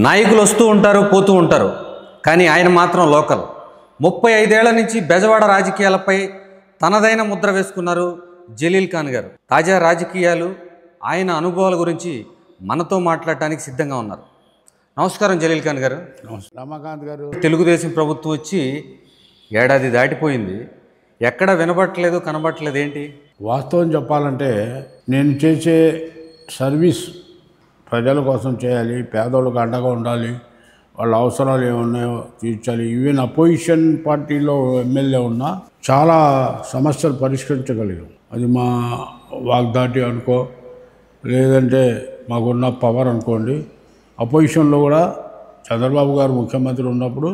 నాయకులు వస్తూ ఉంటారు, పోతూ ఉంటారు, కానీ ఆయన మాత్రం లోకల్. 35 ఏళ్ల నుంచి బెజవాడ రాజకీయాలపై తనదైన ముద్ర వేసుకున్నారు జలీల్ ఖాన్ గారు. తాజా రాజకీయాలు, ఆయన అనుభవాల గురించి మనతో మాట్లాడటానికి సిద్ధంగా ఉన్నారు. నమస్కారం జలీల్ ఖాన్ గారు. రమాకాంత్ గారు. తెలుగుదేశం ప్రభుత్వం వచ్చి ఏడాది దాటిపోయింది, ఎక్కడ వినబట్టలేదు, కనబట్టలేదు. ఏంటి వాస్తవం చెప్పాలంటే నేను చేసే సర్వీస్ ప్రజల కోసం చేయాలి, పేదోళ్ళకు అండగా ఉండాలి, వాళ్ళ అవసరాలు ఏమున్నాయో తీర్చాలి. ఈవెన్ అపోజిషన్ పార్టీలో ఎమ్మెల్యే ఉన్నా చాలా సమస్యలు పరిష్కరించగలిగాం. అది మా వాగ్దాటి అనుకో, లేదంటే మాకున్న పవర్ అనుకోండి. అపోజిషన్లో కూడా చంద్రబాబు గారు ముఖ్యమంత్రి ఉన్నప్పుడు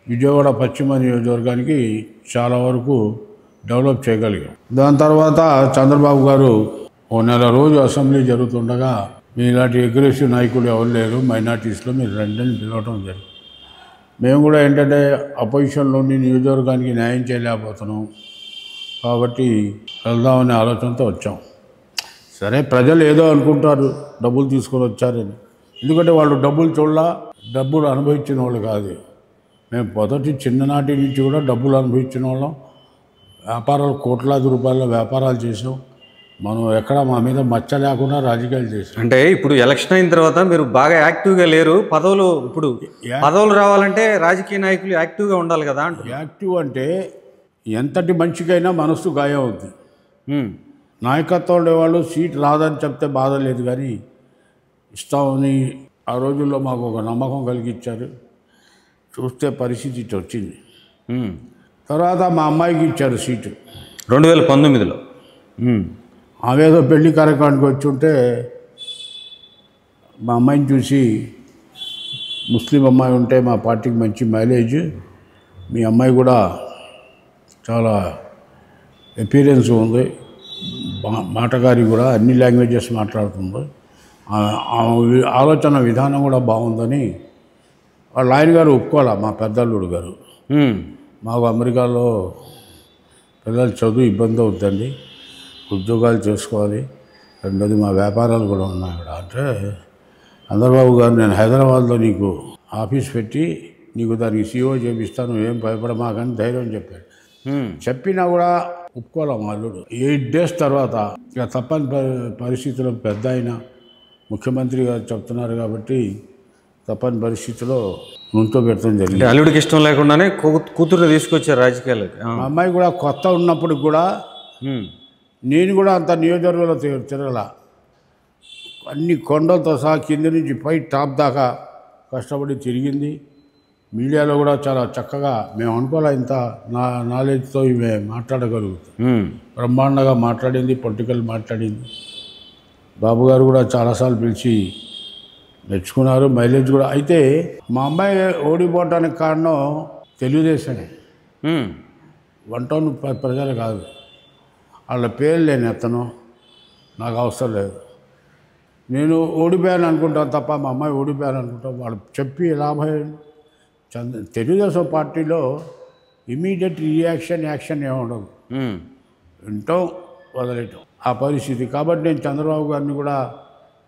విజయవాడ పశ్చిమ నియోజకవర్గానికి చాలా వరకు డెవలప్ చేయగలిగాం. దాని తర్వాత చంద్రబాబు గారు ఓ నెల రోజు అసెంబ్లీ జరుగుతుండగా మీలాంటి అగ్రెసివ్ నాయకులు ఎవరు లేరు, మైనార్టీస్లో మీరు రండి పిలవటం జరిగింది. మేము కూడా ఏంటంటే అపోజిషన్లోని నియోజకవర్గానికి న్యాయం చేయలేకపోతున్నాం కాబట్టి వెళ్దామనే ఆలోచనతో వచ్చాం. సరే, ప్రజలు ఏదో అనుకుంటారు డబ్బులు తీసుకొని వచ్చారని, ఎందుకంటే వాళ్ళు డబ్బులు డబ్బులు అనుభవించిన వాళ్ళు కాదు. మేము మొదటి చిన్ననాటి నుంచి కూడా డబ్బులు అనుభవించిన వాళ్ళం. వ్యాపారాలు కోట్లాది రూపాయల వ్యాపారాలు చేసాం. మనం ఎక్కడ మా మీద మచ్చ లేకుండా రాజకీయాలు చేసాం. అంటే ఇప్పుడు ఎలక్షన్ అయిన తర్వాత మీరు బాగా యాక్టివ్గా లేరు. పదవులు రావాలంటే రాజకీయ నాయకులు యాక్టివ్గా ఉండాలి కదా. యాక్టివ్ అంటే ఎంతటి మంచికైనా మనసు గాయం అవుతుంది. నాయకత్వం ఉండేవాళ్ళు సీట్ రాదని చెప్తే బాధ లేదు, కానీ ఇస్తామని ఆ రోజుల్లో మాకు ఒక నమ్మకం కలిగించారు. చూస్తే పరిస్థితి ఇటు వచ్చింది. తర్వాత మా అమ్మాయికి ఇచ్చారు సీటు 2019లో. ఆమెదో పెళ్లి కార్యక్రమానికి వచ్చి ఉంటే మా అమ్మాయిని చూసి, ముస్లిం అమ్మాయి ఉంటే మా పార్టీకి మంచి మైలేజ్, మీ అమ్మాయి కూడా చాలా ఎపీరియన్స్ ఉంది, మాటగారి కూడా అన్ని లాంగ్వేజెస్ మాట్లాడుతుంది, ఆలోచన విధానం కూడా బాగుందని వాళ్ళ ఆయన గారు ఒప్పుకోవాలా. మా పెద్దల్లుడు గారు, మాకు అమెరికాలో పిల్లలు చదువు ఇబ్బంది అవుతుందండి, ఉద్యోగాలు చేసుకోవాలి, రెండోది మా వ్యాపారాలు కూడా ఉన్నాయి ఇక్కడ అంటే, చంద్రబాబు గారు నేను హైదరాబాద్లో నీకు ఆఫీస్ పెట్టి నీకు దానికి CEO చేపిస్తాను, ఏం భయపడమాకని ధైర్యం చెప్పాడు. చెప్పినా కూడా ఒప్పుకోవాలి మా అల్లుడు. 8 days తర్వాత ఇక తప్పని పరిస్థితిలో పెద్ద ఆయన ముఖ్యమంత్రి గారు చెప్తున్నారు కాబట్టి తప్పని పరిస్థితిలో నుంచో పెట్టడం జరిగింది. అల్లుడికి ఇష్టం లేకుండానే కూతురు తీసుకొచ్చారు రాజకీయాలకు. మా అమ్మాయి కూడా కొత్త ఉన్నప్పుడు కూడా నేను కూడా అంత నియోజకవర్గంలో తిరగల. అన్ని కొండలతో సహా కింద నుంచి పై టాప్ దాకా కష్టపడి తిరిగింది. మీడియాలో కూడా చాలా చక్కగా, మేము అనుకోలే ఇంత నాలెడ్జ్తో ఇవే మాట్లాడగలుగుతాం. బ్రహ్మాండంగా మాట్లాడింది, పొలిటికల్ మాట్లాడింది. బాబు గారు కూడా చాలాసార్లు పిలిచి మెచ్చుకున్నారు, మైలేజ్ కూడా. అయితే మా అమ్మాయి ఓడిపోవటానికి కారణం తెలుగుదేశమే, 1 town ప్రజలు కాదు. వాళ్ళ పేరు లేని అతను నాకు అవసరం లేదు. నేను ఓడిపోయాను అనుకుంటాను తప్ప మా అమ్మాయి ఓడిపోయాను అనుకుంటాను. వాళ్ళు చెప్పి లాభం. తెలుగుదేశం పార్టీలో ఇమీడియట్ యాక్షన్ ఏముండదు, వింటాం వదిలేయటం ఆ పరిస్థితి. కాబట్టి నేను చంద్రబాబు గారిని కూడా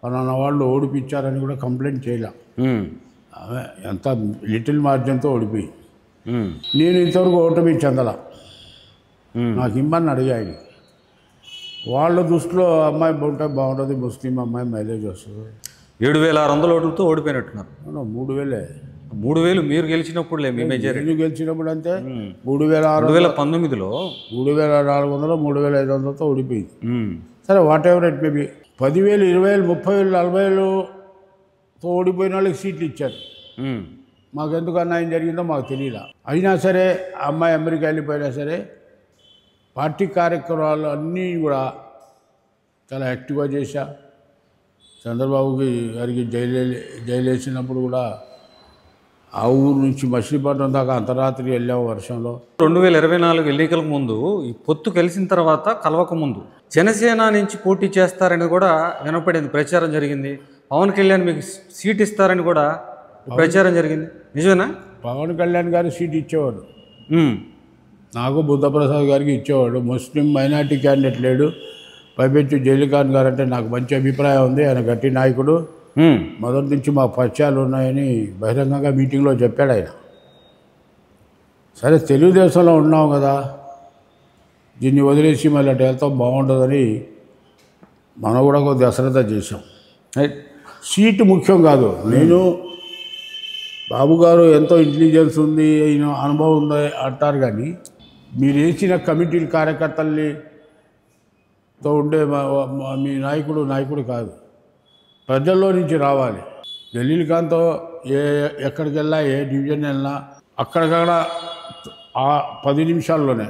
పలానా వాళ్ళు ఓడిపించారని కూడా కంప్లైంట్ చేయలేం. ఆమె ఎంత లిటిల్ మార్జిన్తో ఓడిపోయి, నేను ఇంతవరకు ఓటమి చెందల. నాకు ఇమ్మని అడిగాయి. వాళ్ళ దృష్టిలో అమ్మాయి ఉంటే బాగుంటుంది, ముస్లిం అమ్మాయి మైలేజ్ వస్తుంది. 7,600 ఓట్లతో ఓడిపోయినట్టున్నారు. 3,000 మీరు గెలిచినప్పుడు నేను గెలిచినప్పుడు అంతే 3,619లో 3,400 3,500తో ఓడిపోయింది. సరే, వాట్ ఎవర్ ఇట్ మేబీ. 10,000 20,000 30,000 40,000తో ఓడిపోయిన వాళ్ళకి సీట్లు ఇచ్చారు. మాకెందుకు అన్యాయం జరిగిందో మాకు తెలియదు. అయినా సరే అమ్మాయి అమెరికా వెళ్ళిపోయినా సరే పార్టీ కార్యక్రమాలు అన్నీ కూడా చాలా యాక్టివ్గా చేశా. చంద్రబాబుకి గారికి జైలు వేసినప్పుడు కూడా ఆ ఊరు నుంచి మచిలీపట్నం దాకా అంతరాత్రి వెళ్ళాము వర్షంలో. 2024 ఎన్నికలకు ముందు ఈ పొత్తు కలిసిన తర్వాత కలవక ముందు జనసేన నుంచి పోటీ చేస్తారని కూడా వినపడింది, ప్రచారం జరిగింది. పవన్ కళ్యాణ్ మీకు సీట్ ఇస్తారని కూడా ప్రచారం జరిగింది, నిజమేనా? పవన్ కళ్యాణ్ గారు సీట్ ఇచ్చేవాడు, నాకు బుద్ధప్రసాద్ గారికి ఇచ్చేవాడు. ముస్లిం మైనార్టీ క్యాండిడేట్ లేడు. పైపెచ్చు జలీల్ ఖాన్ గారు అంటే నాకు మంచి అభిప్రాయం ఉంది, ఆయన గట్టి నాయకుడు, మొదటి నుంచి మా పరిచయాలు ఉన్నాయని బహిరంగంగా మీటింగ్లో చెప్పాడు ఆయన. సరే తెలుగుదేశంలో ఉన్నాం కదా, దీన్ని వదిలేసి మళ్ళీ అటు వెళ్తాం బాగుంటుందని మనం కూడా కొద్దిగా అశ్రద్ధ చేశాం. సీటు ముఖ్యం కాదు. నేను బాబు గారు ఎంతో ఇంటెలిజెన్స్ ఉంది, ఈయన అనుభవం ఉంది అంటారు, కానీ మీరు వేసిన కమిటీల కార్యకర్తలతో ఉండే మీ నాయకుడు కాదు, ప్రజల్లో నుంచి రావాలి. జలీల్ ఖాన్తో ఎక్కడికి వెళ్ళా, ఏ డివిజన్ వెళ్ళినా అక్కడికక్కడ ఆ 10 నిమిషాల్లోనే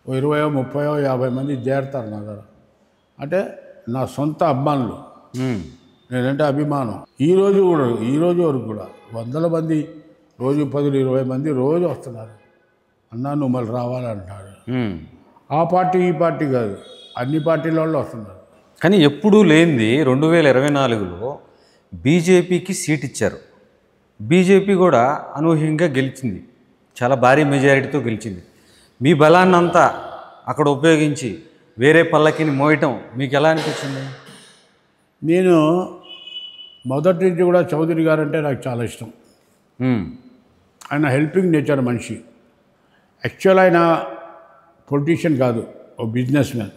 20, 30, 50 మంది చేరుతారు నా దగ్గర. అంటే నా సొంత అభిమానులు, నేనంటే అభిమానం. ఈ రోజు వరకు కూడా వందల మంది, రోజు 10, 20 మంది రోజు వస్తున్నారు. అన్నా నువ్వు మళ్ళీ రావాలంటారు. ఆ పార్టీ ఈ పార్టీ కాదు, అన్ని పార్టీల వాళ్ళు వస్తున్నారు. కానీ ఎప్పుడూ లేనిది 2024లో బీజేపీకి సీట్ ఇచ్చారు. బీజేపీ కూడా అనూహ్యంగా గెలిచింది, చాలా భారీ మెజారిటీతో గెలిచింది. మీ బలాన్ని అంతా అక్కడ ఉపయోగించి వేరే పల్లకిని మోయటం మీకు ఎలా అనిపించింది? నేను మొదటి నుంచి కూడా చౌదరి గారు అంటే నాకు చాలా ఇష్టం. ఆయన హెల్పింగ్ నేచర్ మనిషి. యాక్చువల్ ఆయన పొలిటీషియన్ కాదు, ఓ బిజినెస్ మ్యాన్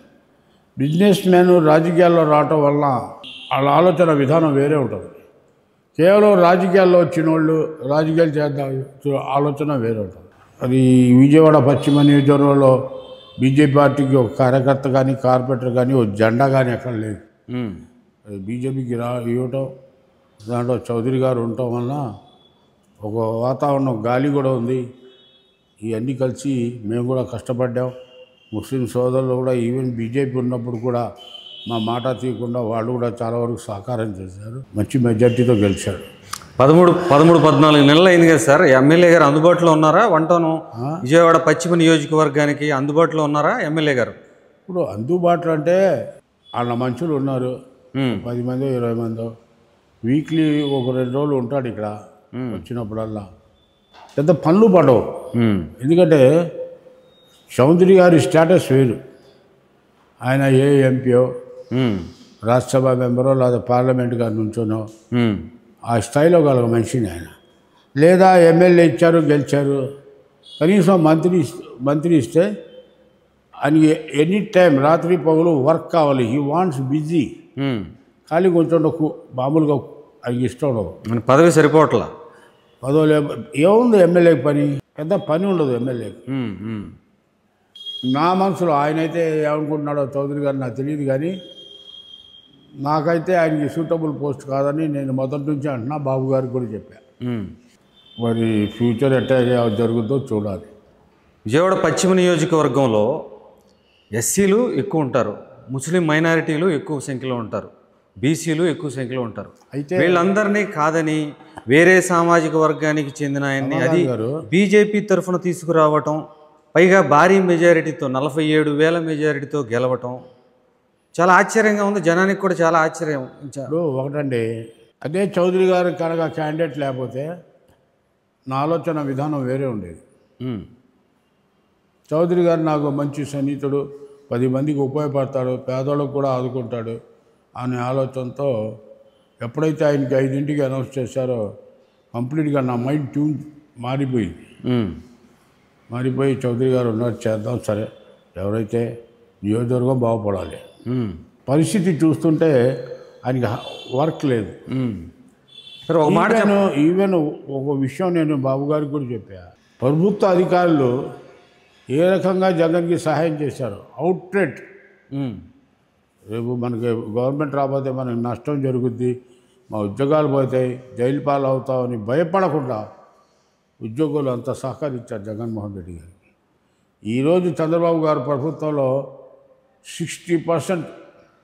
రాజకీయాల్లో రావటం వల్ల వాళ్ళ ఆలోచన విధానం వేరే ఉంటుంది. కేవలం రాజకీయాల్లో వచ్చిన వాళ్ళు రాజకీయాలు చేద్దాం ఆలోచన వేరే ఉంటుంది. అది విజయవాడ పశ్చిమ నియోజకవర్గంలో బీజేపీ పార్టీకి ఒక కార్యకర్త కానీ కార్పొరేటర్ కానీ ఒక జెండా కానీ ఎక్కడ లేదు. అది బీజేపీకి ఇవ్వటం, దాంట్లో చౌదరి గారు ఉండటం వలన ఒక వాతావరణం, గాలి కూడా ఉంది. ఇవన్నీ కలిసి మేము కూడా కష్టపడ్డాం. ముస్లిం సోదరులు కూడా ఈవెన్ బీజేపీ ఉన్నప్పుడు కూడా మా మాట తీయకుండా వాళ్ళు కూడా చాలా వరకు సహకారం చేశారు. మంచి మెజార్టీతో గెలిచాడు. 13-14 నెలలు అయింది కదా సార్. ఎమ్మెల్యే గారు అందుబాటులో ఉన్నారా? వంటను విజయవాడ పశ్చిమ నియోజకవర్గానికి అందుబాటులో ఉన్నారా ఎమ్మెల్యే గారు? ఇప్పుడు అందుబాటులో అంటే వాళ్ళ మనుషులు ఉన్నారు, 10 మందో 20 మందో. వీక్లీ ఒక 2 రోజులు ఉంటాడు ఇక్కడ. వచ్చినప్పుడల్లా పెద్ద పనులు పడవు. ఎందుకంటే చౌదరి గారి స్టేటస్ వేరు. ఆయన ఏ ఎంపీఓ, రాజ్యసభ మెంబరో లేదా పార్లమెంట్ గారి నుంచోనో ఆ స్థాయిలో గల మనిషిని ఆయన. లేదా ఎమ్మెల్యే ఇచ్చారు, గెలిచారు, కనీసం మంత్రి ఇస్తే ఆయనకి ఎనీ టైం రాత్రి పగులు వర్క్ కావాలి. He wants busy. ఖాళీ కొంచెం మామూలుగా ఆయనకి ఇష్టం ఉండదు. పదవి సరిపోవట్లా. పదవులు ఏముంది ఎమ్మెల్యేకి పని? పెద్ద పని ఉండదు ఎమ్మెల్యేకి. నా మనసులో ఆయనైతే ఏమనుకుంటున్నాడో చౌదరి గారు నాకు తెలియదు, కానీ నాకైతే ఆయనకి సూటబుల్ పోస్ట్ కాదని నేను మొదటి నుంచి అంటున్నా. బాబు గారికి కూడా చెప్పా. మరి ఫ్యూచర్ ఎట్లా జరుగుతుందో చూడాలి. విజయవాడ పశ్చిమ నియోజకవర్గంలో ఎస్సీలు ఎక్కువ ఉంటారు, ముస్లిం మైనారిటీలు ఎక్కువ సంఖ్యలో ఉంటారు, బీసీలు ఎక్కువ సంఖ్యలో ఉంటారు. అయితే వీళ్ళందరినీ కాదని వేరే సామాజిక వర్గానికి చెందిన ఆయన్ని అది బీజేపీ తరఫున తీసుకురావటం, పైగా భారీ మెజారిటీతో 47,000 మెజారిటీతో గెలవటం చాలా ఆశ్చర్యంగా ఉంది. జనానికి కూడా చాలా ఆశ్చర్యం. ఒకటండి, అదే చౌదరి గారు కనుక క్యాండిడేట్ లేకపోతే నా ఆలోచన విధానం వేరే ఉండేది. చౌదరి గారు నాకు మంచి సన్నిహితుడు, 10 మందికి ఉపయోగపడతాడు, పేదోళ్ళకు కూడా ఆదుకుంటాడు అనే ఆలోచనతో ఎప్పుడైతే ఆయనకి 5ంటికి అనౌన్స్ చేశారో కంప్లీట్గా నా మైండ్ ట్యూన్ మారిపోయి చౌదరి గారు ఉన్నారు, చేద్దాం, సరే ఎవరైతే నియోజకవర్గం బాగుపడాలి. పరిస్థితి చూస్తుంటే ఆయనకి వర్క్ లేదు. ఈవెన్ ఒక విషయం నేను బాబు గారికి కూడా చెప్పా. ప్రభుత్వ అధికారులు ఏ రకంగా జగన్కి సహాయం చేశారు. అవుట్లెట్ రేపు మనకి గవర్నమెంట్ రాకపోతే మనకి నష్టం జరుగుద్ది, మా ఉద్యోగాలు పోతాయి, జైలు పాలు అవుతామని భయపడకుండా ఉద్యోగులు అంతా సహకరించారు జగన్మోహన్ రెడ్డి గారికి. ఈరోజు చంద్రబాబు గారు ప్రభుత్వంలో 60%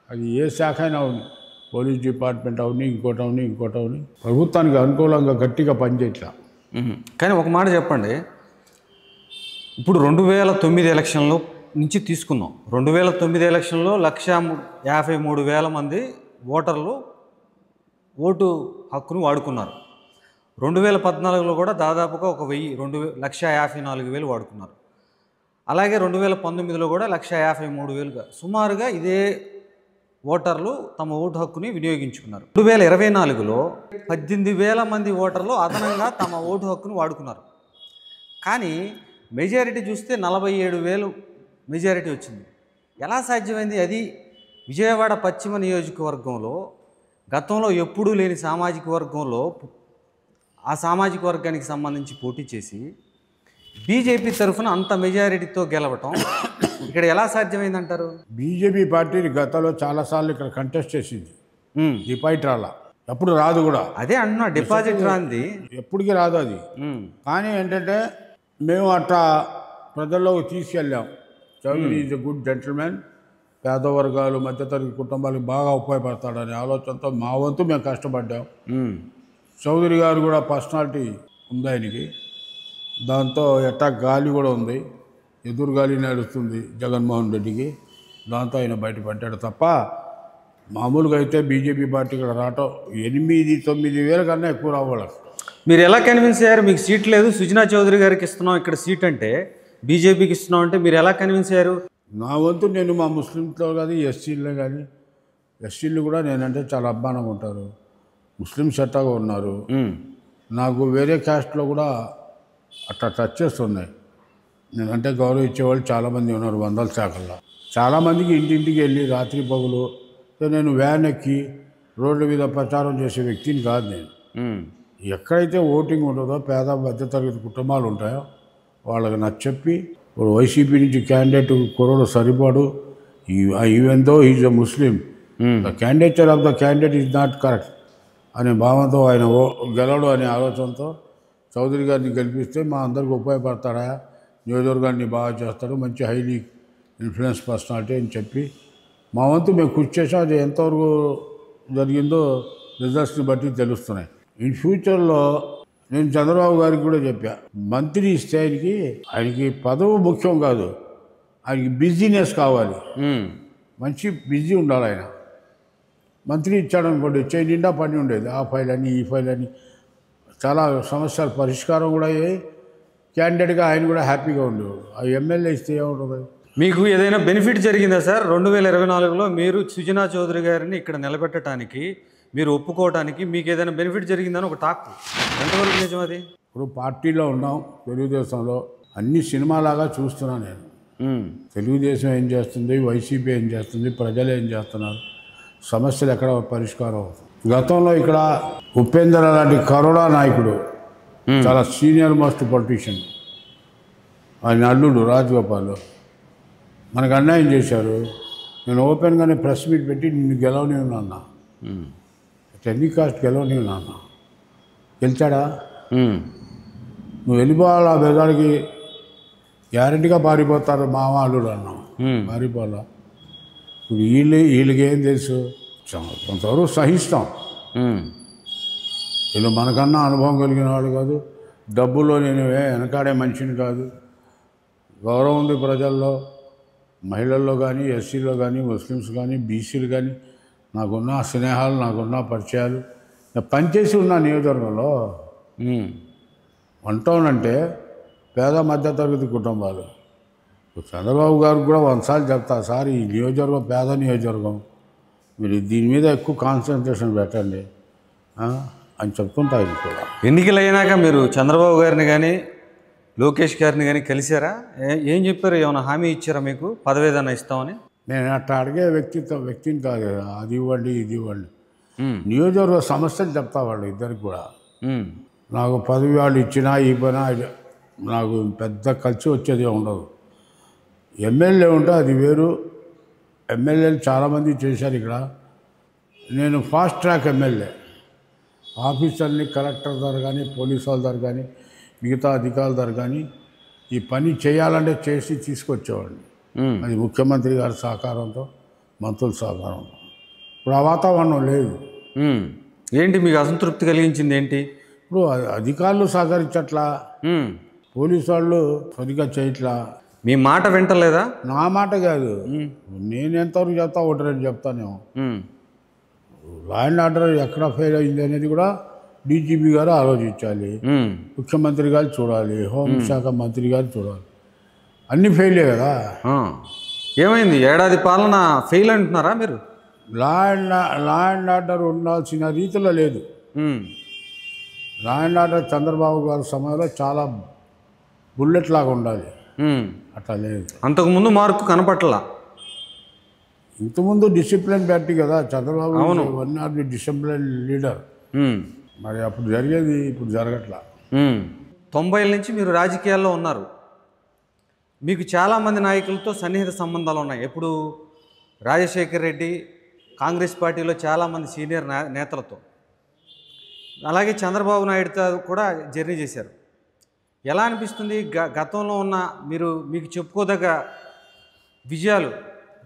అది ఏ శాఖ అయినా ఉంది, పోలీస్ డిపార్ట్మెంట్ అవని, ఇంకోటి అవని ప్రభుత్వానికి అనుకూలంగా గట్టిగా పనిచేయట్లా. కానీ ఒక మాట చెప్పండి, ఇప్పుడు 2009 ఎలక్షన్లో నుంచి తీసుకుందాం. 2009 ఎలక్షన్లో 153,000 మంది ఓటర్లు ఓటు హక్కును వాడుకున్నారు. 2014లో కూడా దాదాపుగా 1,54,000 వాడుకున్నారు. అలాగే 2019లో కూడా 1,53,000గా సుమారుగా ఇదే ఓటర్లు తమ ఓటు హక్కుని వినియోగించుకున్నారు. 2024లో 18,000 మంది ఓటర్లు అదనంగా తమ ఓటు హక్కును వాడుకున్నారు. కానీ మెజారిటీ చూస్తే 47,000 మెజారిటీ వచ్చింది. ఎలా సాధ్యమైంది? అది విజయవాడ పశ్చిమ నియోజకవర్గంలో గతంలో ఎప్పుడూ లేని సామాజిక వర్గంలో ఆ సామాజిక వర్గానికి సంబంధించి పోటీ చేసి బీజేపీ తరఫున అంత మెజారిటీతో గెలవటం ఇక్కడ ఎలా సాధ్యమైందంటారు? బీజేపీ పార్టీ గతంలో చాలాసార్లు ఇక్కడ కంటెస్ట్ చేసింది, డిపాజిట్ రాలా, ఎప్పుడు రాదు కూడా. అదే అంటున్నా, డిపాజిట్ రాంది ఎప్పటికీ రాదు అది. కానీ ఏంటంటే మేము అట్లా ప్రజల్లోకి తీసుకెళ్ళాం. Chowdary is a good gentleman, పేద వర్గాలు మధ్యతరగతి కుటుంబాలకు బాగా ఉపయోగపడతాడనే ఆలోచనతో మా వంతు మేము కష్టపడ్డాం. చౌదరి గారు కూడా పర్సనాలిటీ ఉంది ఆయనకి, దాంతో ఎట్టా గాలి కూడా ఉంది, ఎదురు గాలి నడుస్తుంది జగన్మోహన్ రెడ్డికి, దాంతో ఆయన బయటపడ్డాడు తప్ప మామూలుగా అయితే బీజేపీ పార్టీ ఇక్కడ రావటం 8-9 వేల కన్నా ఎక్కువ రావాలి. మీరు ఎలా కన్విన్స్ అయ్యారు? మీకు సీట్ లేదు, సుజనా చౌదరి గారికి ఇస్తున్నాం ఇక్కడ సీట్ అంటే, బీజేపీకి ఇస్తున్నాం అంటే మీరు ఎలా కన్విన్స్ అయ్యారు? నా వంతు నేను మా ముస్లింతో కానీ ఎస్సీలో కానీ, ఎస్సీలు కూడా నేనంటే చాలా అభిమానంగా ఉంటారు, ముస్లిమ్స్ ఎట్టాగా ఉన్నారు, నాకు వేరే క్యాస్ట్లో కూడా అట్లా టచ్ చేస్తున్నాయి. నేనంటే గౌరవించేవాళ్ళు చాలామంది ఉన్నారు, 100 శాఖల్లో. చాలామందికి ఇంటింటికి వెళ్ళి రాత్రి పగులు నేను వ్యాన్ ఎక్కి రోడ్ల మీద ప్రచారం చేసే వ్యక్తిని కాదు నేను. ఎక్కడైతే ఓటింగ్ ఉంటుందో పేద మధ్యతరగతి కుటుంబాలు ఉంటాయో వాళ్ళకి నచ్చచెప్పి, ఇప్పుడు వైసీపీ నుంచి క్యాండిడేట్ కుర్రోడు సరిపడు, even though is a Muslim, the candidature of the candidate is not correct అనే భావంతో ఆయన గెలవడం అనే ఆలోచనతో చౌదరి గారిని గెలిపిస్తే మా అందరికి ఉపయోగపడతాడా, నియోజకవర్గాన్ని బాగా చేస్తాడు, మంచి హైలీ ఇన్ఫ్లుయెన్స్ పర్సనాలిటీ అని చెప్పి మా వంతు మేము కృషి చేసాం. అది ఎంతవరకు జరిగిందో రిజల్ట్స్ని బట్టి తెలుస్తున్నాయి. ఇన్ ఫ్యూచర్లో నేను చంద్రబాబు గారికి కూడా చెప్పా, మంత్రి ఇస్తే ఆయనకి పదవి ముఖ్యం కాదు, ఆయనకి బిజీనెస్ కావాలి, మంచి బిజీ ఉండాలి. ఆయన మంత్రి ఇచ్చాడు అనుకోండి, చేయి నిండా పని ఉండేది, ఆ ఫైల్ అని ఈ ఫైల్ అని చాలా సమస్యల పరిష్కారం కూడా అయ్యాయి. క్యాండిడేట్గా ఆయన కూడా హ్యాపీగా ఉండేవాడు. ఆ ఎమ్మెల్యే ఇస్తే ఏముంటుంది? మీకు ఏదైనా బెనిఫిట్ జరిగిందా సార్? 2024లో మీరు సుజనా చౌదరి గారిని ఇక్కడ నిలబెట్టడానికి, మీరు ఒప్పుకోవడానికి మీకు ఏదైనా బెనిఫిట్ జరిగిందని ఒక టాక్, ఎంతవరకు నిజం అది? ఇప్పుడు పార్టీలో ఉన్నాం, తెలుగుదేశంలో అన్ని సినిమాలాగా చూస్తున్నా నేను. తెలుగుదేశం ఏం చేస్తుంది, వైసీపీ ఏం చేస్తుంది, ప్రజలు ఏం చేస్తున్నారు, సమస్యలు ఎక్కడ పరిష్కారం అవుతుంది. గతంలో ఇక్కడ ఉపేంద్ర లాంటి కరోనా నాయకుడు, చాలా సీనియర్ మోస్ట్ పొలిటీషియన్, ఆయన అల్లుడు రాజగోపాల్ మనకు అన్యాయం చేశారు. నేను ఓపెన్గానే ప్రెస్ మీట్ పెట్టి నిన్ను గెలవని ఉన్నా, ఎన్ని కాస్ట్ గెలవని ఉన్నా, గెలిచాడా? నువ్వు వెళ్ళిపోవాలి, ఆ బెదానికి గ్యారెంటీగా పారిపోతారు మా అల్లుడు అన్నాం, పారిపోవాలా. ఇప్పుడు వీళ్ళకి ఏం తెలుసు, కొంతవరకు సహిస్తాం. వీళ్ళు మనకన్నా అనుభవం కలిగిన వాడు కాదు, డబ్బులో నేను వెనకాడే మనిషిని కాదు, గౌరవం ఉంది ప్రజల్లో, మహిళల్లో కానీ, ఎస్సీలో కానీ, ముస్లిమ్స్ కానీ, బీసీలు కానీ, నాకున్న స్నేహాలు, నాకున్న పరిచయాలు, నేను పనిచేసి ఉన్న నియోజకవర్గంలో. అంటే పేద మధ్యతరగతి కుటుంబాలు. చంద్రబాబు గారికి కూడా 100 సార్లు చెప్తా, సార్ ఈ నియోజకవర్గం పేద నియోజకవర్గం, మీరు దీని మీద ఎక్కువ కాన్సన్ట్రేషన్ పెట్టండి అని చెప్తుంటా. ఇది కూడా ఎన్నికలు అయినాక మీరు చంద్రబాబు గారిని కానీ లోకేష్ గారిని కానీ కలిసారా? ఏం చెప్పారు? ఏమైనా హామీ ఇచ్చారా మీకు పదవి ఏదైనా ఇస్తామని? నేను అట్లా అడిగే వ్యక్తిని కాదు, అది ఇవ్వండి ఇది ఇవ్వండి, నియోజకవర్గ సమస్యలు చెప్తా వాళ్ళు ఇద్దరికి కూడా. నాకు పదవి వాళ్ళు ఇచ్చినా ఇవ్వనా నాకు పెద్ద ఖర్చు వచ్చేది ఉండదు. ఎమ్మెల్యే ఉంటే అది వేరు, ఎమ్మెల్యేలు చాలామంది చేశారు ఇక్కడ. నేను ఫాస్ట్ ట్రాక్ ఎమ్మెల్యే, ఆఫీసర్ని కలెక్టర్ దగ్గర కానీ, పోలీసు వాళ్ళ దగ్గర కానీ, మిగతా అధికారుల దగ్గర కానీ ఈ పని చేయాలంటే చేసి తీసుకొచ్చేవాడిని. అది ముఖ్యమంత్రి గారి సహకారంతో, మంత్రుల సహకారంతో. ఇప్పుడు ఆ వాతావరణం లేదు. ఏంటి మీకు అసంతృప్తి కలిగించింది ఏంటి? ఇప్పుడు అధికారులు సహకరించట్లా, పోలీసు వాళ్ళు సరిగ్గా చేయట్లా. మీ మాట వింటలేదా? నా మాట కాదు, నేను ఎంతవరకు చెప్తా ఒకటి రెండు చెప్తానేమో. లా అండ్ ఆర్డర్ ఎక్కడ ఫెయిల్ అయింది అనేది కూడా డీజీపీ గారు ఆలోచించాలి, ముఖ్యమంత్రి గారు చూడాలి, హోంశాఖ మంత్రి గారు చూడాలి. అన్నీ ఫెయిలే కదా. ఏమైంది? ఏడాది పాలన ఫెయిల్ అంటున్నారా మీరు? లా అండ్ ఆర్డర్ ఉండాల్సిన రీతిలో లేదు. ఉమ్, లా అండ్ ఆర్డర్ చంద్రబాబు గారి సమయంలో చాలా బుల్లెట్ లాగా ఉండాలి, ఉమ్. అట్లా లేదు. అంతకుముందు మార్కు కనపట్ల. ఇంతకుముందు డిసిప్లిన్ పార్టీ కదా Chandrababu, one of the discipline leader. Um, మరి అప్పుడు జరిగేది ఇప్పుడు జరగట్లా. 90ల నుంచి మీరు రాజకీయాల్లో ఉన్నారు. మీకు చాలామంది నాయకులతో సన్నిహిత సంబంధాలు ఉన్నాయి. ఎప్పుడు రాజశేఖర్ రెడ్డి కాంగ్రెస్ పార్టీలో చాలామంది సీనియర్ నేతలతో, అలాగే చంద్రబాబు నాయుడుతో కూడా జర్నీ చేశారు. ఎలా అనిపిస్తుంది గతంలో ఉన్న మీకు చెప్పుకోదగ్గ విజయాలు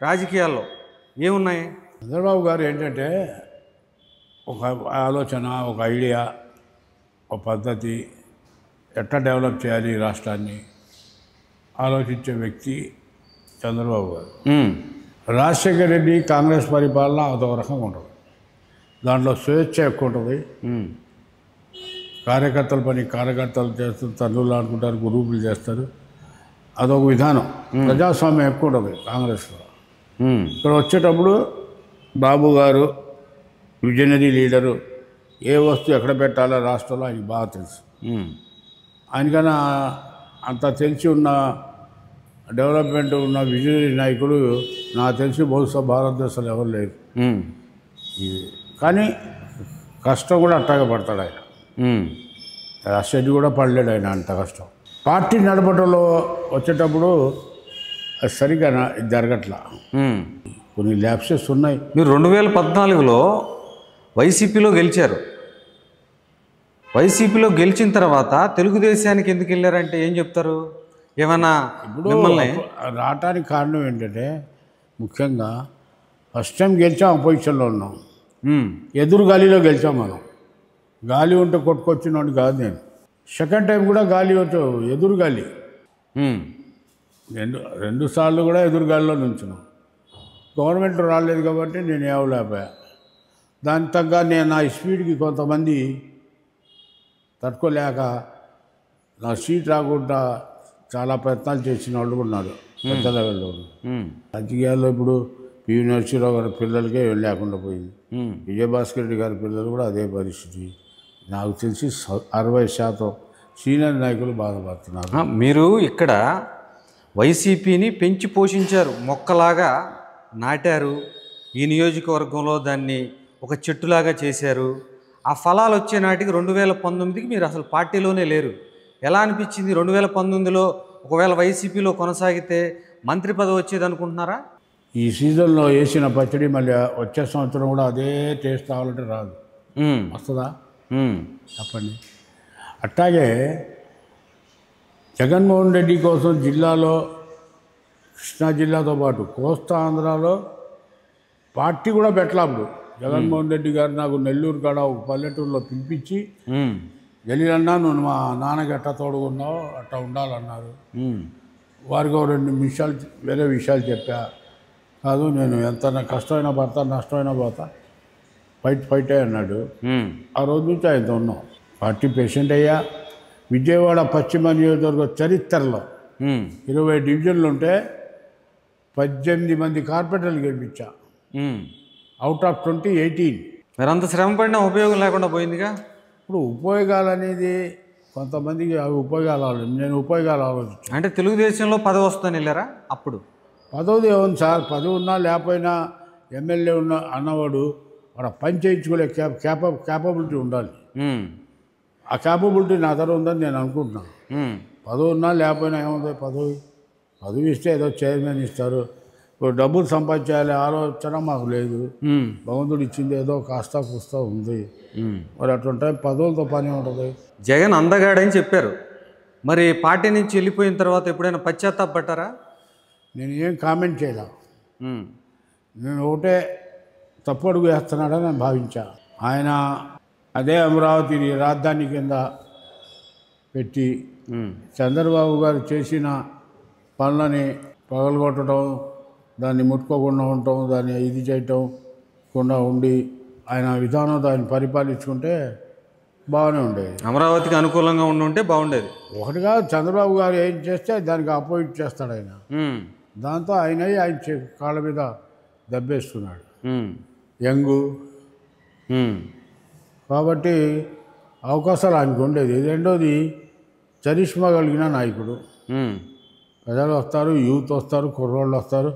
రాజకీయాల్లో ఏమున్నాయి? చంద్రబాబు గారు ఏంటంటే ఒక ఆలోచన, ఒక ఐడియా, ఒక పద్ధతి, ఎట్లా డెవలప్ చేయాలి ఈ రాష్ట్రాన్ని ఆలోచించే వ్యక్తి చంద్రబాబు గారు. రాజశేఖర్ రెడ్డి కాంగ్రెస్ పరిపాలన అదొక రకంగా ఉంటుంది. దాంట్లో స్వేచ్ఛ ఎక్కువ ఉంటుంది. కార్యకర్తల పని కార్యకర్తలు చేస్తారు, తల్లులు ఆడుకుంటారు, గ్రూపులు చేస్తారు. అదొక విధానం. ప్రజాస్వామ్యం ఎక్కువ ఉంటుంది కాంగ్రెస్లో. ఇక్కడ వచ్చేటప్పుడు బాబు గారు విజనరీ లీడరు, ఏ వస్తువు ఎక్కడ పెట్టాలో రాష్ట్రంలో ఆయనకి బాగా తెలుసు. ఆయనకన్నా అంత తెలిసి ఉన్న డెవలప్మెంట్ ఉన్న విజనరీ నాయకులు నాకు తెలిసి బహుశా భారతదేశంలో ఎవరు లేరు. కానీ కష్టం కూడా అట్టాగే పడతాడు ఆయన. రాష్ట్రెడ్డి కూడా పడలేడు ఆయన అంత కష్టం. పార్టీ నడపడంలో వచ్చేటప్పుడు అది సరిగా జరగట్లా, కొన్ని ల్యాప్సెస్ ఉన్నాయి. మీరు 2014లో వైసీపీలో గెలిచారు. వైసీపీలో గెలిచిన తర్వాత తెలుగుదేశానికి ఎందుకు వెళ్ళారంటే ఏం చెప్తారు? ఏమన్నా ఇప్పుడు రావటానికి కారణం ఏంటంటే ముఖ్యంగా ఫస్ట్ టైం గెలిచాం, అపోజిషన్లో ఉన్నాం, ఎదురు గాలిలో గెలిచాం మనం. గాలి ఉంటే కొట్టుకొచ్చినోడు కాదు నేను. సెకండ్ టైం కూడా గాలి ఎదురు గాలి, రెండు సార్లు కూడా ఎదురు గాలిలో నుంచున్నాం. గవర్నమెంట్ రాలేదు కాబట్టి నేను ఏవలేకపోయా. దాని తగ్గ నేను నా స్పీడ్కి కొంతమంది తట్టుకోలేక నా సీట్ రాకుండా చాలా ప్రయత్నాలు చేసిన వాళ్ళు ఉన్నారు పెద్ద లెవెల్లో. రాజకీయాల్లో ఇప్పుడు పివి నరసింహరావు గారి పిల్లలకే లేకుండా పోయింది. విజయభాస్కర్ రెడ్డి గారి పిల్లలు కూడా అదే పరిస్థితి. నాకు తెలిసి 60% సీనియర్ నాయకులు బాధపడుతున్నారు. మీరు ఇక్కడ వైసీపీని పెంచి పోషించారు, మొక్కలాగా నాటారు. ఈ నియోజకవర్గంలో దాన్ని ఒక చెట్టులాగా చేశారు. ఆ ఫలాలు వచ్చే నాటికి 2019కి మీరు అసలు పార్టీలోనే లేరు. ఎలా అనిపించింది? 2019లో ఒకవేళ వైసీపీలో కొనసాగితే మంత్రి పదవి వచ్చేది అనుకుంటున్నారా? ఈ సీజన్లో వేసిన పచ్చడి మళ్ళీ వచ్చే సంవత్సరం కూడా అదే టేస్ట్ రావాలంటే రాదు. వస్తుందా చెప్పండి. అట్లాగే జగన్మోహన్ రెడ్డి కోసం జిల్లాలో, కృష్ణా జిల్లాతో పాటు కోస్తా ఆంధ్రాలో పార్టీ కూడా పెట్టలేప్పుడు. జగన్మోహన్ రెడ్డి గారు నాకు నెల్లూరు కాడ ఒక పల్లెటూరులో పిలిపించి, వెళ్ళినన్నా నువ్వు మా నాన్నకి ఎట్లా తోడుకున్నావు అట్లా ఉండాలన్నారు. వారికి 2 నిమిషాలు వేరే విషయాలు చెప్పా. కాదు నేను ఎంత కష్టమైనా పడతా, నష్టమైనా పోతా, ఫైటే అన్నాడు. ఆ రోజు నుంచి ఆయనతో ఉన్నాం. పార్టీ పేషెంట్ అయ్యా. విజయవాడ పశ్చిమ నియోజకవర్గ చరిత్రలో 20 డివిజన్లు ఉంటే 18 మంది కార్పొరేటర్లు గెలిపించా. Out of 20 18. మీరు అంత శ్రమ పడినా ఉపయోగం లేకుండా పోయిందిగా. ఇప్పుడు ఉపయోగాలు అనేది కొంతమందికి అవి ఉపయోగాలు, నేను ఉపయోగాలు ఆలోచించాను. అంటే తెలుగుదేశంలో పదవి వస్తుందని వెళ్ళారా? అప్పుడు పదవి ఏముంది సార్, పదవి ఉన్నా లేకపోయినా ఎమ్మెల్యే ఉన్న అన్నవాడు వాడు పని చేయించుకోలే క్యాపబిలిటీ ఉండాలి. ఆ క్యాపబిలిటీ నా దగ్గర ఉందని నేను అనుకుంటున్నాను. పదవి ఉన్నా లేకపోయినా ఏముంది, పదవి ఇస్తే ఏదో చైర్మన్ ఇస్తారు, ఇప్పుడు డబ్బులు సంపాదించాలి ఆలోచన మాకు లేదు. భగవంతుడు ఇచ్చింది ఏదో కాస్త కూస్తా ఉంది. మరి అటువంటి పదవులతో పని ఉంటుంది. జగన్ అందగాడని చెప్పారు. మరి పార్టీ నుంచి వెళ్ళిపోయిన తర్వాత ఎప్పుడైనా పశ్చాత్తాపడ్డారా? నేను ఏం కామెంట్ చేయలే. నేను ఒకటే తప్పడుగు వేస్తున్నాడని నేను భావించా. ఆయన అదే అమరావతిని రాజధాని కింద పెట్టి చంద్రబాబు గారు చేసిన పనులని పగలగొట్టడం, దాన్ని ముట్టుకోకుండా ఉండటం, దాన్ని ఇది చేయటం కుండా ఉండి ఆయన విధానంతో ఆయన పరిపాలించుకుంటే బాగానే ఉండేది. అమరావతికి అనుకూలంగా ఉండుంటే బాగుండేది. ఒకటిగా చంద్రబాబు గారు ఏం చేస్తే దానికి అపోజిట్ చేస్తాడు ఆయన. దాంతో ఆయన కాళ్ళ మీద దెబ్బేస్తున్నాడు. యంగు. ఉమ్, కాబట్టి అవకాశాలు ఆయనకు ఉండేది. రెండోది చరిష్మా కలిగిన నాయకుడు. ఉమ్, ప్రజలు వస్తారు, యూత్ వస్తారు, కుర్రోళ్ళు వస్తారు.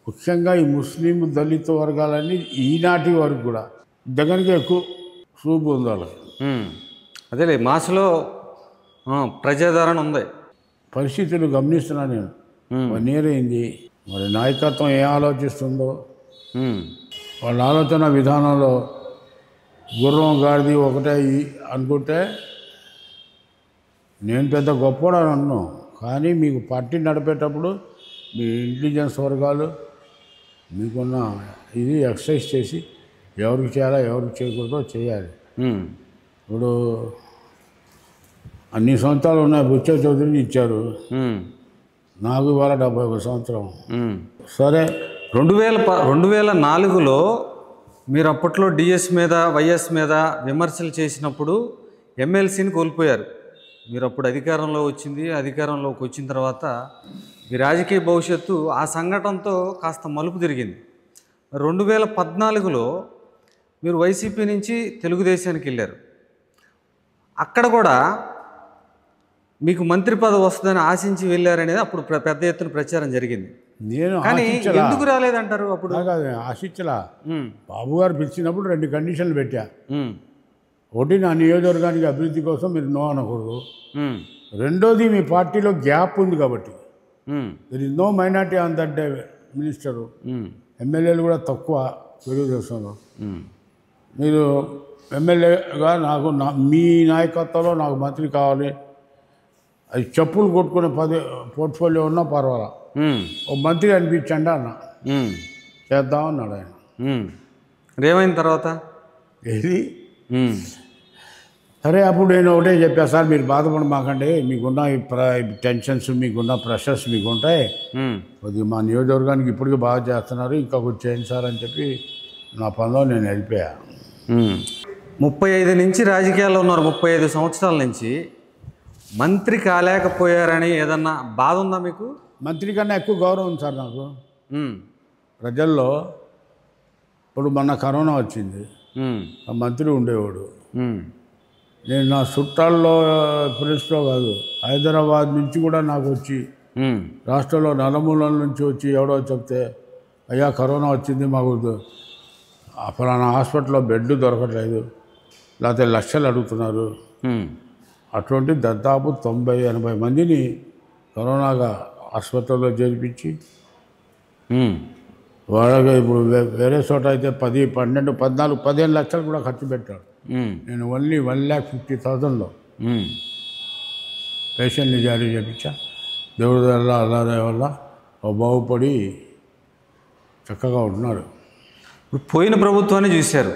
ముఖ్యంగా ఈ ముస్లిం దళిత వర్గాలన్నీ ఈనాటి వరకు కూడా జగన్కి ఎక్కువ చూపు ఉంది వాళ్ళకి. ఉమ్. అదేలే మాస్లో ప్రజాదరణ ఉంది. పరిస్థితులు గమనిస్తున్నా నేను. 1 year అయింది. మరి నాయకత్వం ఏం ఆలోచిస్తుందో, ఉమ్, వాళ్ళ ఆలోచన విధానంలో గుర్రం గాడిది ఒకటే అనుకుంటే నేను పెద్ద గొప్పవాడని అన్నాను. కానీ మీకు పార్టీ నడిపేటప్పుడు మీ ఇంటెలిజెన్స్ వర్గాలు మీకున్న ఇది ఎక్సర్సైజ్ చేసి ఎవరికి చేయాలో ఎవరికి చేయకూడదో చేయాలి. ఉమ్, ఇప్పుడు అన్ని సంవత్సరాలు ఉన్నాయి. బుచ్చ చౌదరిని ఇచ్చారు. ఉమ్, నాకు ఇవాళ 71 సంవత్సరం. ఉమ్. సరే 2004లో మీరు అప్పట్లో డిఎస్ మీద వైఎస్ మీద విమర్శలు చేసినప్పుడు ఎమ్మెల్సీని కోల్పోయారు. మీరు అప్పుడు అధికారంలోకి వచ్చిన తర్వాత మీ రాజకీయ భవిష్యత్తు ఆ సంఘటనతో కాస్త మలుపు తిరిగింది. 2014లో మీరు వైసీపీ నుంచి తెలుగుదేశానికి వెళ్ళారు. అక్కడ కూడా మీకు మంత్రి పదవి వస్తుందని ఆశించి వెళ్ళారనేది అప్పుడు పెద్ద ఎత్తున ప్రచారం జరిగింది. నేను కానీ ఎందుకు రాలేదంటారు అప్పుడు? ఆశించలా. బాబు గారు పిలిచినప్పుడు 2 కండిషన్లు పెట్టా. ఉమ్, ఒకటి, నా నియోజకవర్గానికి అభివృద్ధి కోసం మీరు నో అనకూడదు. ఉమ్, రెండోది, మీ పార్టీలో గ్యాప్ ఉంది కాబట్టి um, there is no minority on that day minister. Um, ఎమ్మెల్యేలు కూడా తక్కువ తెలుగుదేశంలో. ఉమ్, మీరు ఎమ్మెల్యేగా మీ నాయకత్వంలో నాకు మంత్రి కావాలి. అది చెప్పులు కొట్టుకునే పోర్ట్ఫోలియో ఉన్నా పర్వాలా, ఉమ్, ఒక మంత్రి అనిపించండి అన్న. ఉమ్, చేద్దామన్నాడు ఆయన. ఏమైంది తర్వాత? ఇది ఉమ్, సరే, అప్పుడు నేను ఒకటే చెప్పా, సార్ మీరు బాధపడమాకండి, మీకున్న టెన్షన్స్, మీకున్న ప్రెషర్స్ మీకు ఉంటాయి. కొద్దిగా మా నియోజకవర్గానికి ఇప్పటికీ బాగా చేస్తున్నారు, ఇంకా కొంచెం చేయండి సార్ అని చెప్పి నా పనిలో నేను వెళ్ళిపోయా. 35 నుంచి రాజకీయాల్లో ఉన్నారు. 35 సంవత్సరాల నుంచి మంత్రి కాలేకపోయారని ఏదన్నా బాధ ఉందా మీకు? మంత్రి కన్నా ఎక్కువ గౌరవం ఉంది సార్ నాకు ప్రజల్లో. ఇప్పుడు మొన్న కరోనా వచ్చింది, ఆ మంత్రి ఉండేవాడు. నేను నా చుట్టాల్లో ప్రెస్లో కాదు, హైదరాబాద్ నుంచి కూడా నాకు వచ్చి, రాష్ట్రంలో నలుమూలల నుంచి వచ్చి ఎవడో చెప్తే, అయ్యా కరోనా వచ్చింది, మాకు ఫలానా హాస్పిటల్లో బెడ్ దొరకట్లేదు, లేకపోతే లక్షలు అడుగుతున్నారు. అటువంటి దాదాపు 90-80 మందిని కరోనాగా హాస్పిటల్లో చేర్పించి, వాళ్ళకి ఇప్పుడు వేరే చోట అయితే 10, 12, 14, 15 లక్షలు కూడా ఖర్చు పెట్టాడు. నేను ఓన్లీ 1,50,000లో పేషెంట్ని జారీ చేయించా. దేవుడి వల్ల, అల్లాదే వల్ల బాగుపడి చక్కగా ఉంటున్నాడు. ఇప్పుడు పోయిన ప్రభుత్వాన్ని చూశారు,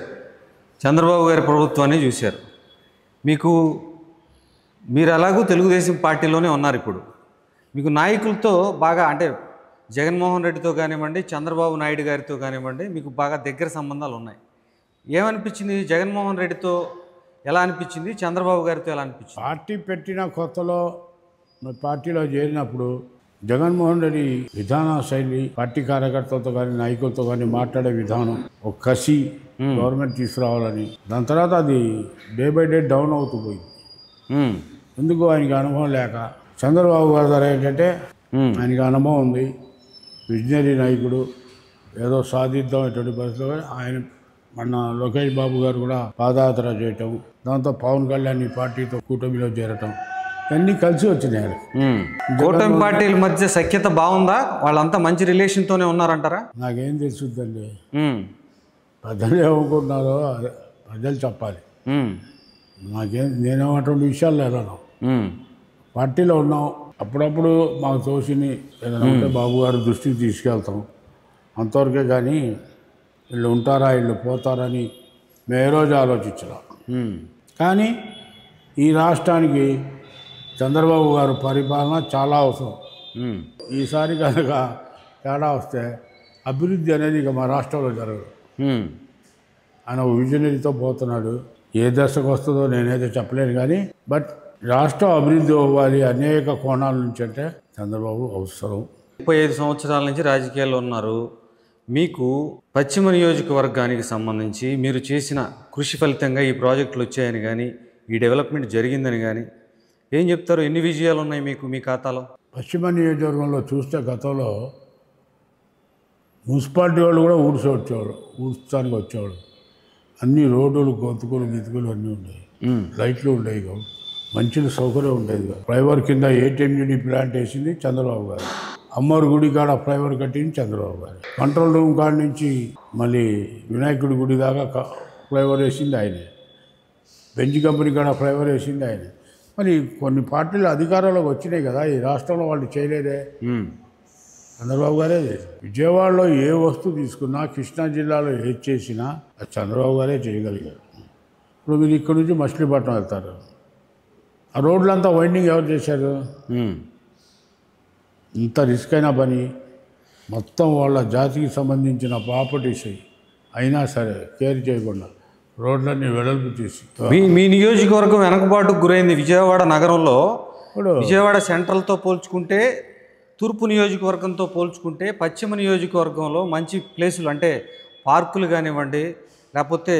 చంద్రబాబు గారి ప్రభుత్వాన్ని చూశారు. మీరు అలాగూ తెలుగుదేశం పార్టీలోనే ఉన్నారు. ఇప్పుడు మీకు నాయకులతో బాగా, అంటే జగన్మోహన్ రెడ్డితో కానివ్వండి, చంద్రబాబు నాయుడు గారితో కానివ్వండి, మీకు బాగా దగ్గర సంబంధాలు ఉన్నాయి. ఏమనిపించింది? జగన్మోహన్ రెడ్డితో ఎలా అనిపించింది? చంద్రబాబు గారితో ఎలా అనిపించింది? పార్టీ పెట్టిన కొత్తలో పార్టీలో చేరినప్పుడు జగన్మోహన్ రెడ్డి విధాన శైలి, పార్టీ కార్యకర్తలతో కానీ నాయకులతో కానీ మాట్లాడే విధానం, ఒక కసి, గవర్నమెంట్ తీసుకురావాలని. దాని తర్వాత అది డే బై డే డౌన్ అవుతూ పోయింది. ఎందుకు? ఆయనకి అనుభవం లేక. చంద్రబాబు గారి ద్వారా ఏంటంటే ఆయనకి అనుభవం ఉంది, విజనరీ నాయకుడు, ఏదో సాధిద్దాం ఎటువంటి పరిస్థితుల్లో. ఆయన మన లోకేష్ బాబు గారు కూడా పాదయాత్ర చేయటం, దాంతో పవన్ కళ్యాణ్ ఈ పార్టీతో కూటమిలో చేరటం, ఇవన్నీ కలిసి వచ్చినాయి. కూటమి పార్టీల మధ్య సఖ్యత బాగుందా? వాళ్ళంతా మంచి రిలేషన్తోనే ఉన్నారంటారా? నాకేం తెలుసుద్దండి, ప్రజలు ఏమనుకుంటున్నారో ప్రజలు చెప్పాలి. నేను అటువంటి విషయాల్లో వెళ్ళను. పార్టీలో ఉన్నాం, అప్పుడప్పుడు మాకు తోసిని ఏదైనా ఉంటే బాబు గారి దృష్టికి తీసుకెళ్తాం, అంతవరకే. కానీ వీళ్ళు ఉంటారా, వీళ్ళు పోతారని మేము ఏ రోజు ఆలోచించలేం. కానీ ఈ రాష్ట్రానికి చంద్రబాబు గారు పరిపాలన చాలా అవసరం. ఈసారి కనుక తేడా వస్తే అభివృద్ధి అనేది ఇక మా రాష్ట్రంలో జరగదు. ఆయన ఒక విజనరీతో పోతున్నాడు. ఏ దశకు వస్తుందో నేనైతే చెప్పలేను, కానీ బట్ రాష్ట్రం అభివృద్ధి అవ్వాలి అనేక కోణాల నుంచి అంటే చంద్రబాబు అవసరం. 35 సంవత్సరాల నుంచి రాజకీయాల్లో ఉన్నారు. మీకు పశ్చిమ నియోజకవర్గానికి సంబంధించి మీరు చేసిన కృషి ఫలితంగా ఈ ప్రాజెక్టులు వచ్చాయని కానీ ఈ డెవలప్మెంట్ జరిగిందని కానీ ఏం చెప్తారు? ఎన్ని విజయాలు ఉన్నాయి మీకు మీ ఖాతాలో? పశ్చిమ నియోజకవర్గంలో చూస్తే గతంలో మున్సిపాలిటీ వాళ్ళు కూడా ఊడ్చడానికి వచ్చేవాడు. అన్ని రోడ్లు గొంతుకులు గితుకులు అన్నీ ఉండేవి, లైట్లు ఉండేవి కావు, మంచి సౌకర్యం ఉండేది కాదు. ఫ్లైఓవర్ కింద ఏటీఎంయూడి ప్లాంట్ వేసింది చంద్రబాబు గారు. అమ్మవారి గుడి కాడ ఫ్లైఓవర్ కట్టింది చంద్రబాబు గారు. కంట్రోల్ రూమ్ కాడ నుంచి మళ్ళీ వినాయకుడి గుడి దాకా ఫ్లైఓవర్ వేసింది ఆయనే. బెంచ్ కంపెనీ కాడ ఫ్లైఓవర్ వేసింది ఆయనే. మరి కొన్ని పార్టీలు అధికారంలోకి వచ్చినాయి కదా, ఈ రాష్ట్రంలో వాళ్ళు చేయలేదే, చంద్రబాబు గారే చేశారు. విజయవాడలో ఏ వస్తువు తీసుకున్నా, కృష్ణా జిల్లాలో ఏది చేసినా అది చంద్రబాబు గారే చేయగలిగారు. ఇప్పుడు మీరు ఇక్కడ నుంచి మచిలీపట్నం వెళ్తారు, ఆ రోడ్లంతా వైండింగ్ ఎవరు చేశారు? ఇంత రిస్క్ అయిన పని మొత్తం వాళ్ళ జాతికి సంబంధించిన ప్రాపర్టీస్ అయినా సరే కేర్ చేయకుండా రోడ్లన్నీ వెడల్పు చేసి మీ నియోజకవర్గం వెనకబాటుకు గురైంది. విజయవాడ నగరంలో విజయవాడ సెంట్రల్తో పోల్చుకుంటే, తూర్పు నియోజకవర్గంతో పోల్చుకుంటే పశ్చిమ నియోజకవర్గంలో మంచి ప్లేసులు అంటే పార్కులు కానివ్వండి, లేకపోతే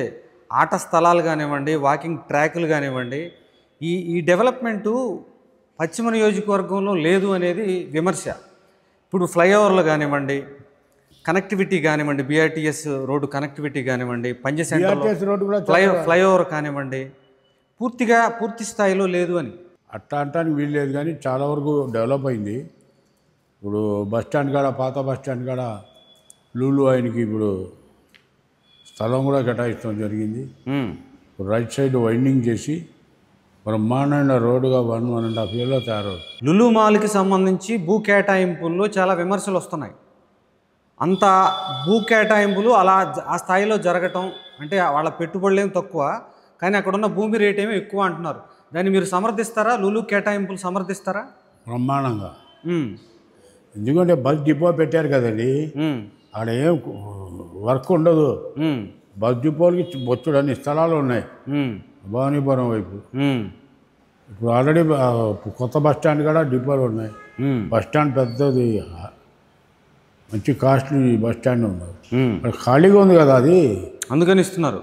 ఆట స్థలాలు కానివ్వండి, వాకింగ్ ట్రాకులు కానివ్వండి, ఈ డెవలప్మెంటు పశ్చిమ నియోజకవర్గంలో లేదు అనేది విమర్శ. ఇప్పుడు ఫ్లైఓవర్లు కానివ్వండి, కనెక్టివిటీ కానివ్వండి, బీఆర్టీఎస్ రోడ్డు కనెక్టివిటీ కానివ్వండి, పంజ సెంటర్ ఫ్లైఓవర్ కానివ్వండి, పూర్తి స్థాయిలో లేదు అని అట్లా అంటానికి వీలు లేదు. కానీ చాలా వరకు డెవలప్ అయింది. ఇప్పుడు బస్టాండ్ కాడ, పాత బస్టాండ్ కాడ లూలు ఆయనకి ఇప్పుడు స్థలం కూడా కేటాయించడం జరిగింది. రైట్ సైడ్ వైండింగ్ చేసి బ్రహ్మాండమైన రోడ్డుగా 1.5 yearలో తయారవుతుంది. లులు మాల్కి సంబంధించి భూ కేటాయింపుల్లో చాలా విమర్శలు వస్తున్నాయి. అంత భూ కేటాయింపులు అలా ఆ స్థాయిలో జరగటం అంటే వాళ్ళ పెట్టుబడులేం తక్కువ, కానీ అక్కడున్న భూమి రేట్ ఏమో ఎక్కువ అంటున్నారు. దాన్ని మీరు సమర్థిస్తారా? లులు కేటాయింపులు సమర్థిస్తారా? బ్రహ్మాండంగా. ఎందుకంటే బస్ డిపో పెట్టారు కదండి, ఆడ ఏం వర్క్ ఉండదు. బస్ డిపోలకి బొచ్చుడు అన్ని స్థలాలు ఉన్నాయి భవానీపురం వైపు. ఇప్పుడు ఆల్రెడీ కొత్త బస్ స్టాండ్ కూడా డిపోలు ఉన్నాయి. బస్ స్టాండ్ పెద్దది, మంచి కాస్ట్లీ బస్ స్టాండ్ ఉన్నది. అది ఖాళీగా ఉంది కదా, అది అందుకని ఇస్తున్నారు.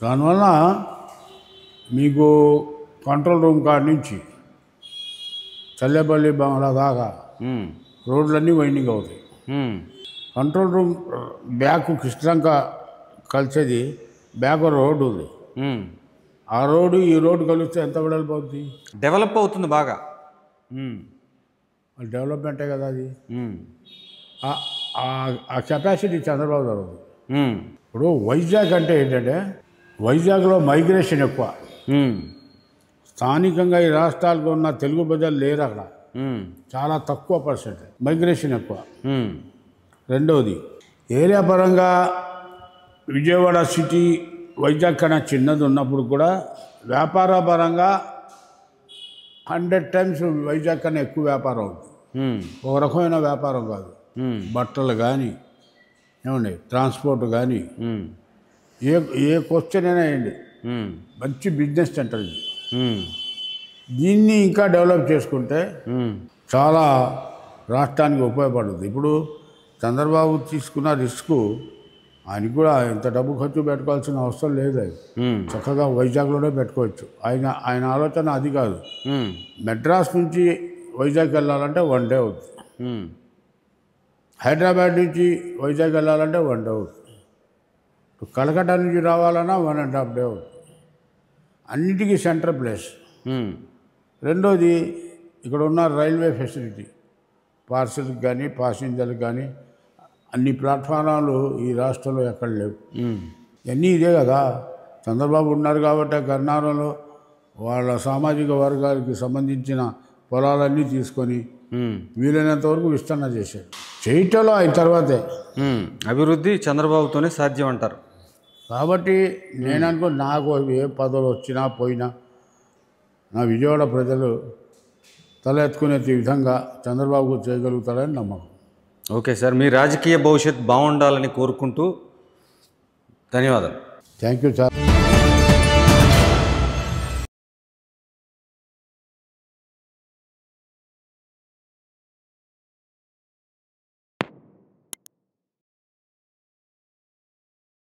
దానివల్ల మీకు కంట్రోల్ రూమ్ కాడ నుంచి చల్లేపల్లి బంగ్లా దాకా రోడ్లన్నీ వైండింగ్ అవుతాయి. కంట్రోల్ రూమ్ బ్యాక్ కృష్ణంక కలిసేది బ్యాక్ రోడ్డు ఉంది. ఆ రోడ్డు ఈ రోడ్డు కలిస్తే ఎంత వెడల్పు అవుతుంది? డెవలప్ అవుతుంది బాగా. డెవలప్మెంటే కదా అది. ఆ కెపాసిటీ చంద్రబాబు గారు. ఇప్పుడు వైజాగ్ అంటే ఏంటంటే, వైజాగ్లో మైగ్రేషన్ ఎక్కువ. స్థానికంగా ఈ రాష్ట్రాలకు ఉన్న తెలుగు ప్రజలు లేరు అక్కడ, చాలా తక్కువ పర్సెంటేజ్, మైగ్రేషన్ ఎక్కువ. రెండవది, ఏరియా పరంగా విజయవాడ సిటీ వైజాగ్ కన్నా చిన్నది ఉన్నప్పుడు కూడా వ్యాపార పరంగా 100 times వైజాగ్ కన్నా ఎక్కువ వ్యాపారం అవుతుంది. ఒక రకమైన వ్యాపారం కాదు, బట్టలు కానీ ఏమండి, ట్రాన్స్పోర్ట్ కానీ, ఏ క్వశ్చన్ అయినా వేయండి, మంచి బిజినెస్ సెంటర్ ఇది. దీన్ని ఇంకా డెవలప్ చేసుకుంటే చాలా రాష్ట్రానికి ఉపయోగపడుతుంది. ఇప్పుడు చంద్రబాబు తీసుకున్న రిస్క్, ఆయనకు కూడా ఇంత డబ్బు ఖర్చు పెట్టుకోవాల్సిన అవసరం లేదు. అది చక్కగా వైజాగ్లోనే పెట్టుకోవచ్చు. ఆయన ఆలోచన అది కాదు. మెడ్రాస్ నుంచి వైజాగ్ వెళ్ళాలంటే 1 day అవుతుంది, హైదరాబాద్ నుంచి వైజాగ్ వెళ్ళాలంటే 1 day అవుతుంది, కలకట్టా నుంచి రావాలన్నా 1.5 day అవుతుంది. అన్నిటికీ సెంటర్ ప్లేస్. రెండోది, ఇక్కడ ఉన్న రైల్వే ఫెసిలిటీ, పార్సల్కి కానీ ప్యాసింజర్కి కానీ అన్ని ప్లాట్ఫారాలు ఈ రాష్ట్రంలో ఎక్కడ లేవు. ఇవన్నీ ఇదే కదా. చంద్రబాబు ఉన్నారు కాబట్టి కర్ణాటకలో వాళ్ళ సామాజిక వర్గాలకి సంబంధించిన పొలాలన్నీ తీసుకొని వీలైనంత వరకు విస్తరణ చేశారు. చేయటంలో ఆయన తర్వాతే అభివృద్ధి చంద్రబాబుతోనే సాధ్యం అంటారు. కాబట్టి నేను అనుకో, నాకు ఏ పదవులు వచ్చినా పోయినా నా విజయవాడ ప్రజలు తల ఎత్తుకునే విధంగా చంద్రబాబు చేయగలుగుతాడని నమ్మకం. ఓకే సార్, మీ రాజకీయ భవిష్యత్ బాగుండాలని కోరుకుంటూ ధన్యవాదాలు. Thank you sir.